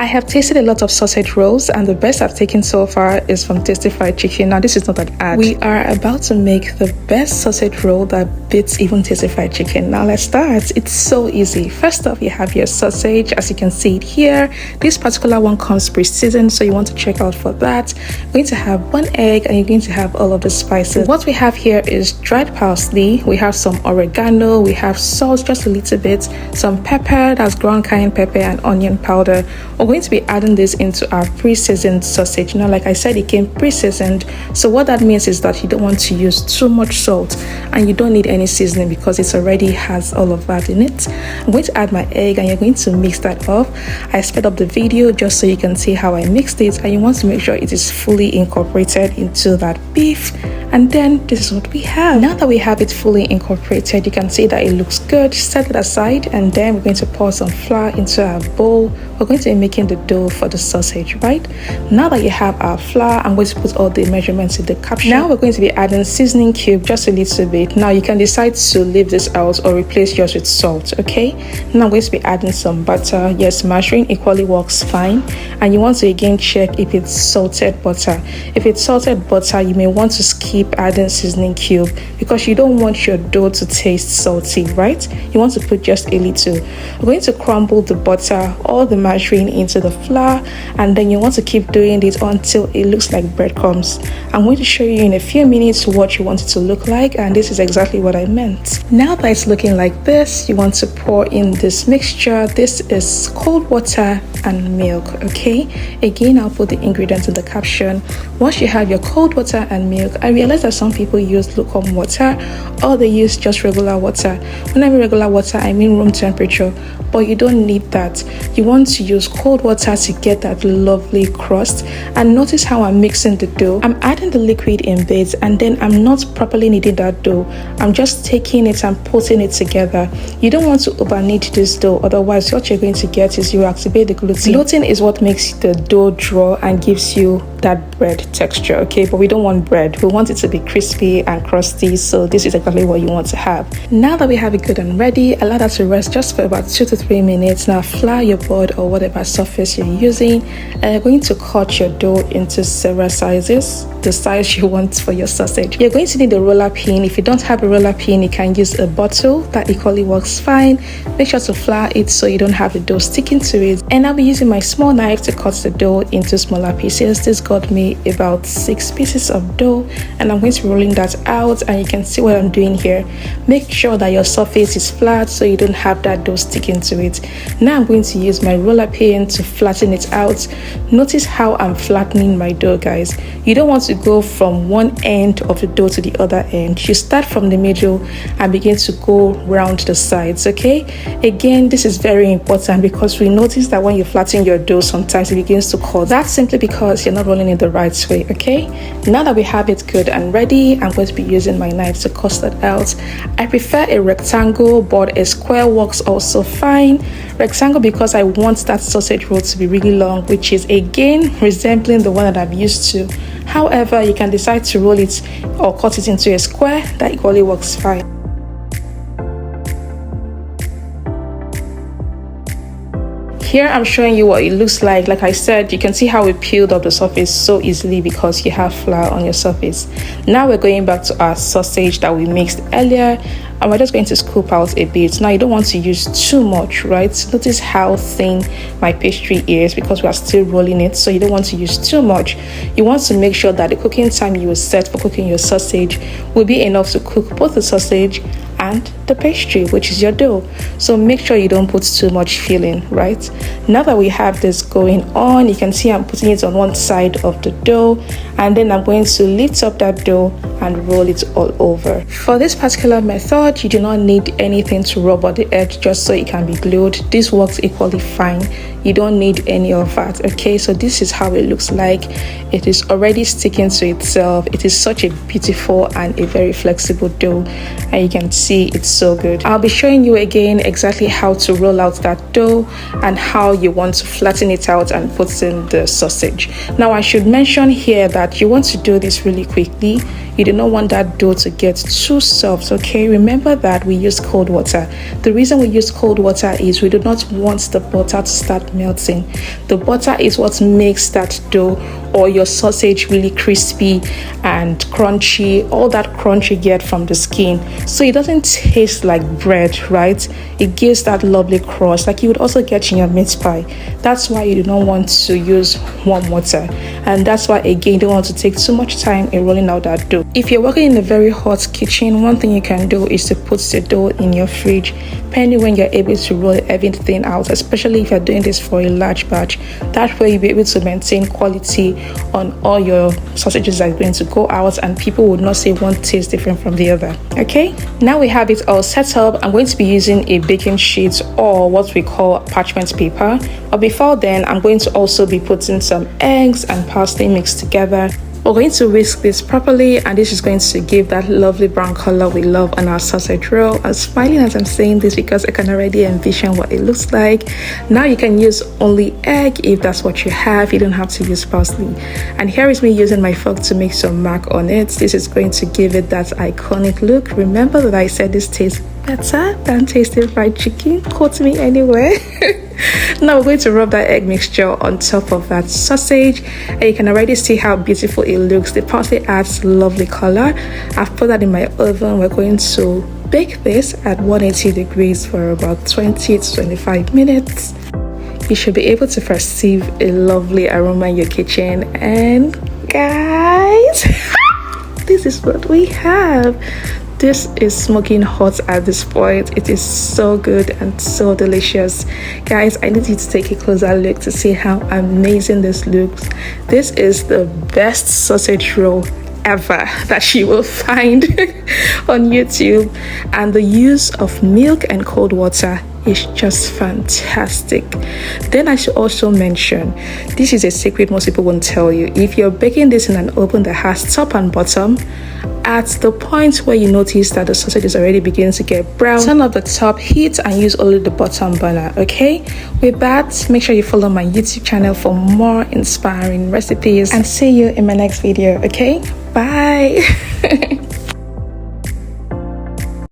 I have tasted a lot of sausage rolls, and the best I've taken so far is from Tasty Fried Chicken. Now, this is not an ad. We are about to make the best sausage roll that beats even Tasty Fried Chicken. Now, let's start. It's so easy. First off, you have your sausage. As you can see it here, this particular one comes pre-seasoned, so you want to check out for that. You're going to have 1 egg, and you're going to have all of the spices. What we have here is dried parsley. We have some oregano. We have salt, just a little bit. Some pepper, that's ground cayenne pepper, and onion powder. We're going to be adding this into our pre-seasoned sausage. Now, like I said, it came pre-seasoned, so what that means is that you don't want to use too much salt, and you don't need any seasoning because it already has all of that in it. I'm going to add my egg, and you're going to mix that up. I sped up the video just so you can see how I mixed it, and you want to make sure it is fully incorporated into that beef. And then this is what we have. Now that we have it fully incorporated, you can see that it looks good. Set it aside, and then we're going to pour some flour into our bowl. We're going to be making the dough for the sausage, right? Now that you have our flour, I'm going to put all the measurements in the caption. Now we're going to be adding seasoning cube, just a little bit. Now you can decide to leave this out or replace yours with salt, okay? Now I'm going to be adding some butter. Yes, margarine equally works fine. And you want to again check if it's salted butter. If it's salted butter, you may want to skip adding seasoning cube because you don't want your dough to taste salty, right? You want to put just a little. We're going to crumble the butter or the margarine into the flour, and then you want to keep doing it until it looks like breadcrumbs. I'm going to show you in a few minutes what you want it to look like, and this is exactly what I meant. Now that it's looking like this, you want to pour in this mixture. This is cold water and milk, okay? Again, I'll put the ingredients in the caption. Once you have your cold water and milk, I realize that some people use lukewarm water or they use just regular water. When I mean regular water, I mean room temperature, but you don't need that. You want to use cold water to get that lovely crust. And notice how I'm mixing the dough. I'm adding the liquid in bits, and then I'm not properly kneading that dough. I'm just taking it and putting it together. You don't want to over knead this dough, otherwise what you're going to get is you activate the gluten. Gluten is what makes the dough draw and gives you that bread texture, okay? But we don't want bread. We want it to be crispy and crusty, so this is exactly what you want to have. Now that we have it good and ready, allow that to rest just for about 2 to 3 minutes. Now flour your board or whatever surface you're using, and you're going to cut your dough into several sizes, the size you want for your sausage. You're going to need a roller pin. If you don't have a roller pin, you can use a bottle. That equally works fine. Make sure to flour it so you don't have the dough sticking to it. And I'll be using my small knife to cut the dough into smaller pieces. This got me about 6 pieces of dough, and I'm going to be rolling that out, and you can see what I'm doing here. Make sure that your surface is flat so you don't have that dough sticking to it. Now I'm going to use my roller pin to flatten it out. Notice how I'm flattening my dough, guys. You don't want to go from one end of the dough to the other end. You start from the middle and begin to go round the sides, okay? Again, this is very important because we notice that when you flatten your dough, sometimes it begins to curl. That's simply because you're not rolling it the right way, okay? Now that we have it good and ready, I'm going to be using my knife to cut that out. I prefer a rectangle, but a square works also fine. Rectangle because I want that sausage roll to be really long, which is again resembling the one that I'm used to. However, you can decide to roll it or cut it into a square. That equally works fine. Here I'm showing you what it looks like. Like I said, you can see how we peeled up the surface so easily because you have flour on your surface. Now we're going back to our sausage that we mixed earlier, and we're just going to scoop out a bit. Now you don't want to use too much, right? Notice how thin my pastry is because we are still rolling it, so you don't want to use too much. You want to make sure that the cooking time you will set for cooking your sausage will be enough to cook both the sausage and the pastry, which is your dough. So make sure you don't put too much filling, right? Now that we have this going on, you can see I'm putting it on one side of the dough, and then I'm going to lift up that dough and roll it all over. For this particular method, you do not need anything to rub on the edge just so it can be glued. This works equally fine. You don't need any of that, okay? So this is how it looks like. It is already sticking to itself. It is such a beautiful and a very flexible dough, and you can see it's so good. I'll be showing you again exactly how to roll out that dough and how you want to flatten it out and put in the sausage. Now I should mention here that you want to do this really quickly. You do not want that dough to get too soft, okay? Remember that we use cold water. The reason we use cold water is we do not want the butter to start melting. The butter is what makes that dough or your sausage really crispy and crunchy, all that crunch you get from the skin. So it doesn't taste like bread, right? It gives that lovely crust like you would also get in your meat pie. That's why you do not want to use warm water, and that's why again you don't want to take too much time in rolling out that dough. If you're working in a very hot kitchen, one thing you can do is to put the dough in your fridge, depending when you're able to roll everything out, especially if you're doing this for a large batch. That way you'll be able to maintain quality on all your sausages that are going to go out, and people would not say one tastes different from the other. Okay, now we have it all set up. I'm going to be using a baking sheet or what we call parchment paper, but before then I'm going to also be putting some eggs and parsley mixed together. We're going to whisk this properly, and this is going to give that lovely brown color we love on our sausage roll. I'm smiling as I'm saying this because I can already envision what it looks like. Now you can use only egg if that's what you have. You don't have to use parsley. And here is me using my fork to make some mark on it. This is going to give it that iconic look. Remember that I said this tastes better than tasting fried chicken. Quote me anywhere. Now we're going to rub that egg mixture on top of that sausage, and you can already see how beautiful it looks. The parsley adds lovely color. I've put that in my oven. We're going to bake this at 180 degrees for about 20 to 25 minutes. You should be able to perceive a lovely aroma in your kitchen, and guys, this is what we have. This is smoking hot at this point. It is so good and so delicious. Guys, I need you to take a closer look to see how amazing this looks. This is the best sausage roll ever that you will find on YouTube, and the use of milk and cold water is just fantastic. Then I should also mention, this is a secret most people won't tell you. If you're baking this in an oven that has top and bottom, at the point where you notice that the sausage is already beginning to get brown, turn off the top heat and use only the bottom burner. Okay, with that, make sure you follow my YouTube channel for more inspiring recipes, and see you in my next video. Okay, bye.